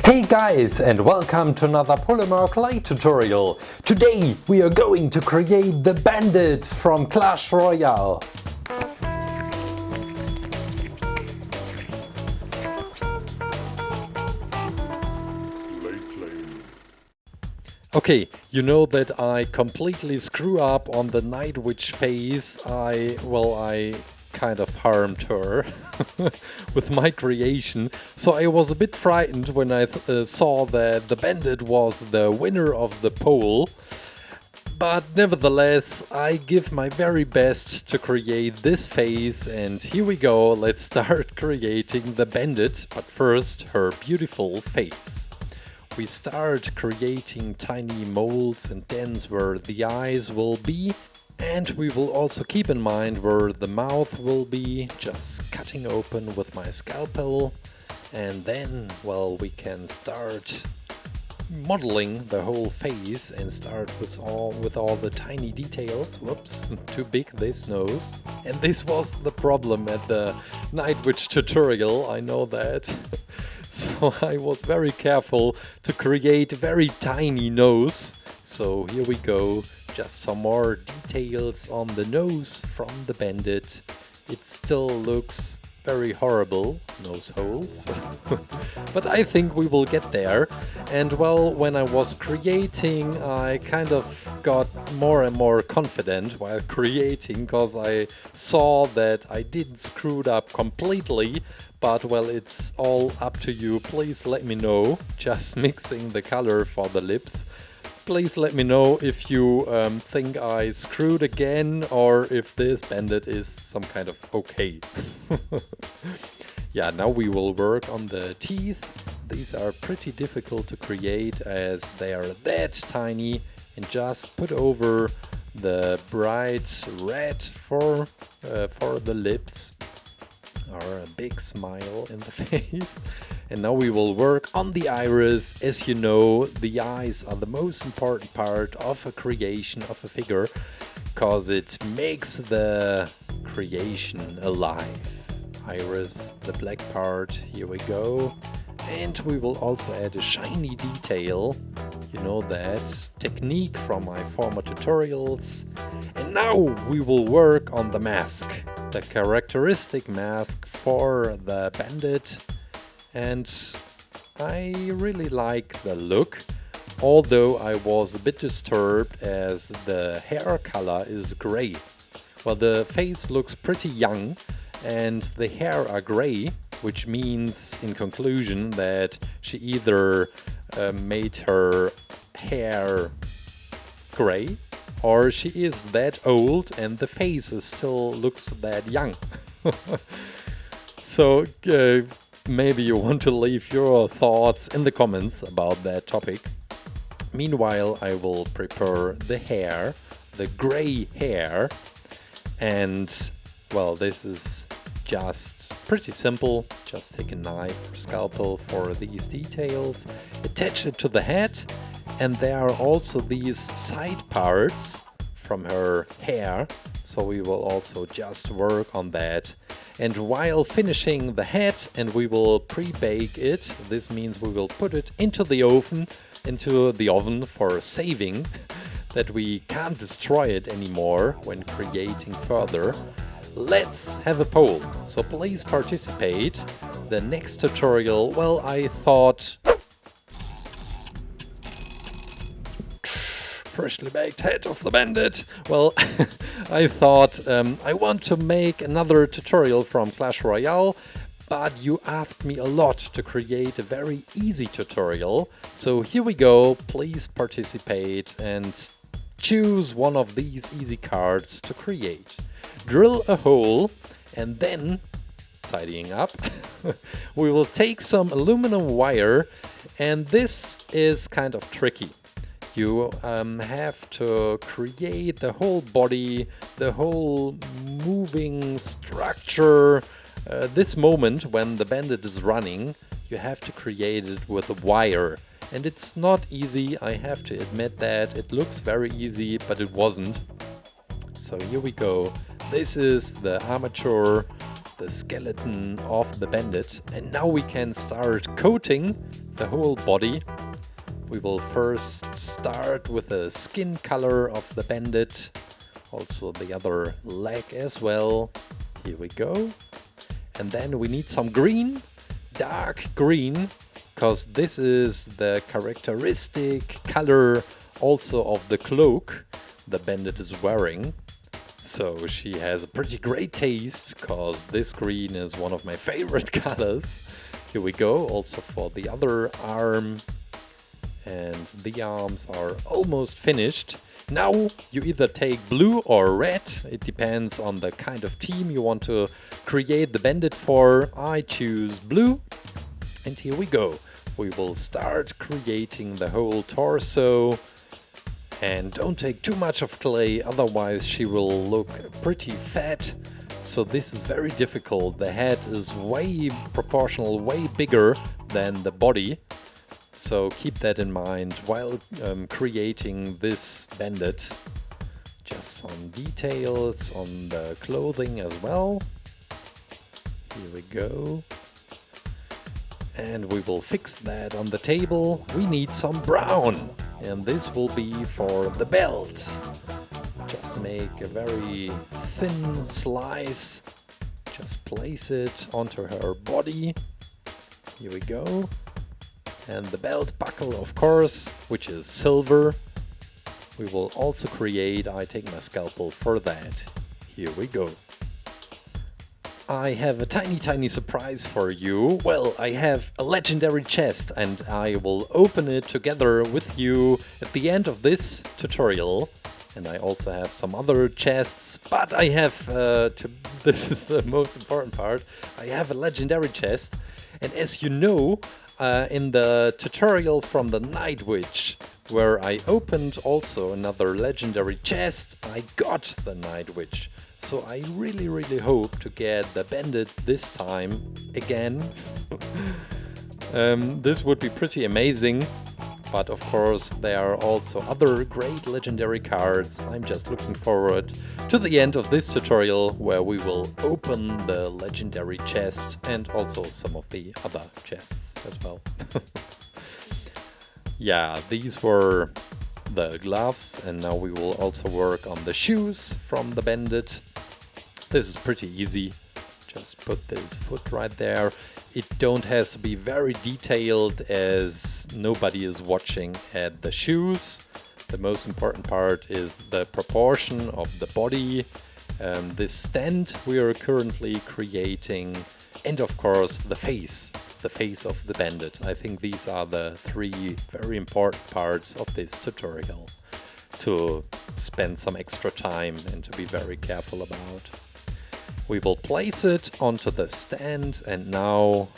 Hey guys, and welcome to another Polymer clay tutorial. Today we are going to create the Bandit from Clash Royale. Okay, you know that I completely screw up on the Night Witch phase. I kind of harmed her with my creation, so I was a bit frightened when I saw that the Bandit was the winner of the poll. But nevertheless, I give my very best to create this phase, and here we go, let's start creating the Bandit, but first her beautiful face. We start creating tiny molds and dens where the eyes will be, and we will also keep in mind where the mouth will be, just cutting open with my scalpel, and then, well, we can start modeling the whole face and start with all the tiny details. Whoops, too big this nose. And this was the problem at the Night Witch tutorial, I know that. So I was very careful to create a very tiny nose. So here we go, just some more details on the nose from the Bandit. It still looks very horrible, nose holes, but I think we will get there. And well, when I was creating, I kind of got more and more confident while creating, because I saw that I didn't screw it up completely. But well, it's all up to you. Please let me know. Just mixing the color for the lips. Please let me know if you think I screwed again, or if this Bandit is some kind of okay. Yeah, now we will work on the teeth. These are pretty difficult to create as they are that tiny, and just put over the bright red for the lips, or a big smile in the face. And now we will work on the iris. As you know, the eyes are the most important part of a creation of a figure, because it makes the creation alive. Iris, the black part, here we go. And we will also add a shiny detail. You know that technique from my former tutorials. And now we will work on the mask, the characteristic mask for the Bandit. And I really like the look, although I was a bit disturbed as the hair color is gray. Well, the face looks pretty young and the hair are gray, which means in conclusion that she either made her hair gray, or she is that old and the face still looks that young. So maybe you want to leave your thoughts in the comments about that topic. Meanwhile, I will prepare the hair, the gray hair, and well, this is just pretty simple. Just take a knife or scalpel for these details, attach it to the head, and there are also these side parts from her hair, so we will also just work on that. And while finishing the head, and we will pre-bake it, this means we will put it into the oven for saving, that we can't destroy it anymore when creating further. Let's have a poll, so please participate. The next tutorial, well, I thought freshly baked head of the Bandit. Well, I thought I want to make another tutorial from Clash Royale, but you asked me a lot to create a very easy tutorial. So here we go, please participate and choose one of these easy cards to create. Drill a hole, and then, tidying up, we will take some aluminum wire, and this is kind of tricky. You have to create the whole body, the whole moving structure. This moment when the Bandit is running, you have to create it with a wire. And it's not easy, I have to admit that. It looks very easy, but it wasn't. So here we go. This is the armature, the skeleton of the Bandit. And now we can start coating the whole body. We will first start with the skin color of the bandit, also the other leg as well. Here we go. And then we need some green, dark green, because this is the characteristic color also of the cloak the bandit is wearing. So she has a pretty great taste, because this green is one of my favorite colors. Here we go, also for the other arm. And the arms are almost finished. Now you either take blue or red, it depends on the kind of team you want to create the bandit for. I choose blue, and here we go. We will start creating the whole torso. And don't take too much of clay, otherwise she will look pretty fat. So this is very difficult. The head is way proportional, way bigger than the body. So keep that in mind while creating this bandit. Just some details on the clothing as well. Here we go. And we will fix that on the table. We need some brown. And this will be for the belt. Just make a very thin slice. Just place it onto her body. Here we go. And the belt buckle, of course, which is silver. We will also create, I take my scalpel for that. Here we go. I have a tiny surprise for you. Well, I have a legendary chest, and I will open it together with you at the end of this tutorial. And I also have some other chests, but I have, this is the most important part, I have a legendary chest. And as you know, in the tutorial from the Night Witch, where I opened also another legendary chest, I got the Night Witch. So I really hope to get the bandit this time again. This would be pretty amazing. But of course there are also other great legendary cards. I'm just looking forward to the end of this tutorial, where we will open the legendary chest and also some of the other chests as well. Yeah, these were the gloves, and now we will also work on the shoes from the bandit. This is pretty easy. Just put this foot right there. It don't have to be very detailed, as nobody is watching at the shoes. The most important part is the proportion of the body, this stand we are currently creating, and of course the face of the bandit. I think these are the three very important parts of this tutorial to spend some extra time and to be very careful about. We will place it onto the stand, and now,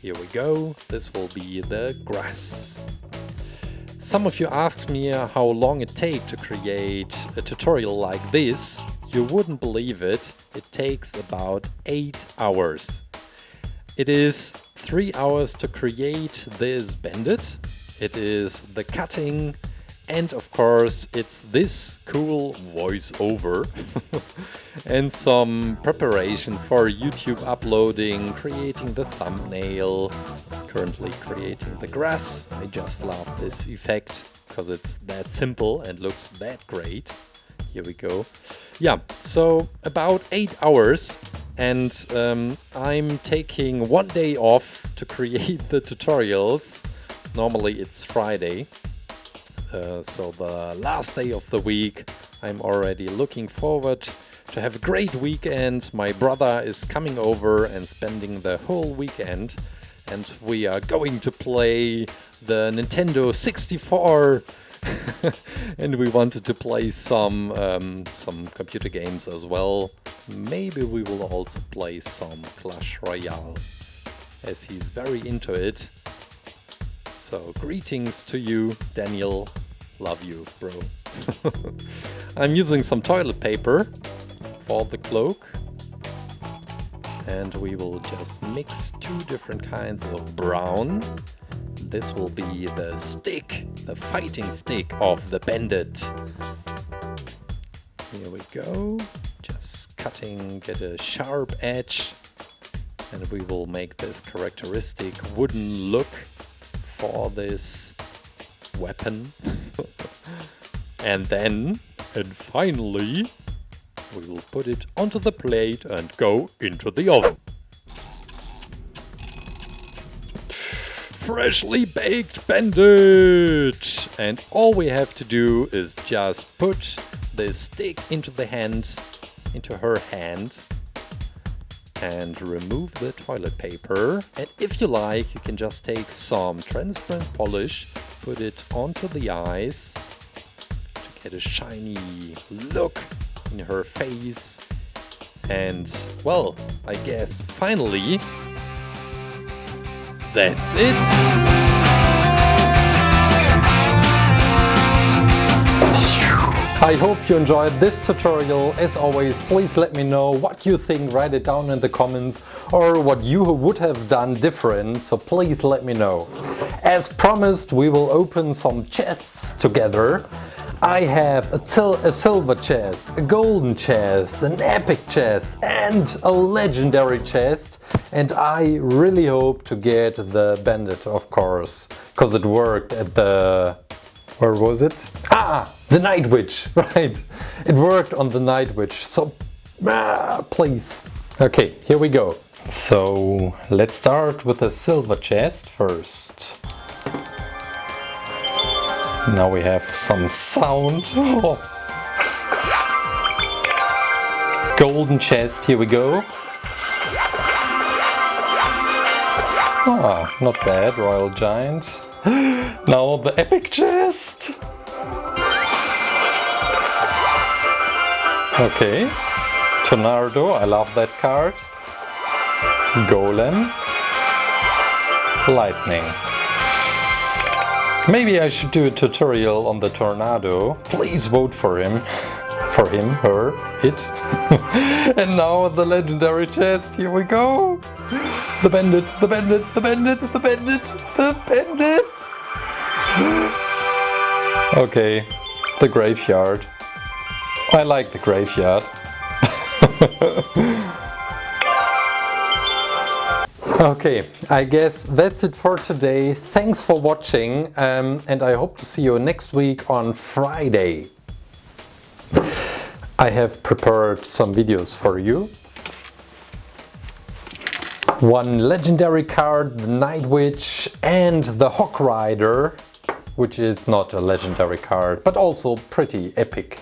here we go, this will be the grass. Some of you asked me how long it takes to create a tutorial like this. You wouldn't believe it, it takes about 8 hours. It is 3 hours to create this bandit, it is the cutting, and of course it's this cool voiceover. And some preparation for YouTube uploading, creating the thumbnail, currently creating the grass. I just love this effect because it's that simple and looks that great. Here we go. Yeah, so about 8 hours, and I'm taking 1 day off to create the tutorials. Normally it's Friday. So the last day of the week. I'm already looking forward to have a great weekend. My brother is coming over and spending the whole weekend, and we are going to play the Nintendo 64. And we wanted to play some computer games as well. Maybe we will also play some Clash Royale, as he's very into it. So greetings to you, Daniel. Love you, bro. I'm using some toilet paper for the cloak. And we will just mix 2 different kinds of brown. This will be the stick, the fighting stick of the bandit. Here we go. Just cutting, get a sharp edge. And we will make this characteristic wooden look for this weapon. And then, and finally, we will put it onto the plate and go into the oven. Freshly baked Bandit! And all we have to do is just put the stick into the hand, into her hand, and remove the toilet paper. And if you like, you can just take some transparent polish, put it onto the eyes to get a shiny look in her face. And, well, I guess finally, that's it! I hope you enjoyed this tutorial. As always, please let me know what you think, write it down in the comments, or what you would have done different, so please let me know. As promised, we will open some chests together. I have a silver chest, a golden chest, an epic chest and a legendary chest, and I really hope to get the Bandit, of course, because it worked at the... where was it? Ah! The Night Witch, right. It worked on the Night Witch, so please. Okay, here we go. So let's start with the silver chest first. Now we have some sound. Oh. Golden chest, here we go. Ah, not bad, Royal Giant. Now the epic chest. Okay, Tornado, I love that card. Golem. Lightning. Maybe I should do a tutorial on the Tornado. Please vote for him. For him, her, it. And now the legendary chest, here we go. The Bandit, the Bandit, the Bandit, the Bandit, the Bandit. Okay, the Graveyard. I like the Graveyard. Okay, I guess that's it for today. Thanks for watching, and I hope to see you next week on Friday. I have prepared some videos for you. One legendary card, the Night Witch, and the Hawk Rider, which is not a legendary card, but also pretty epic.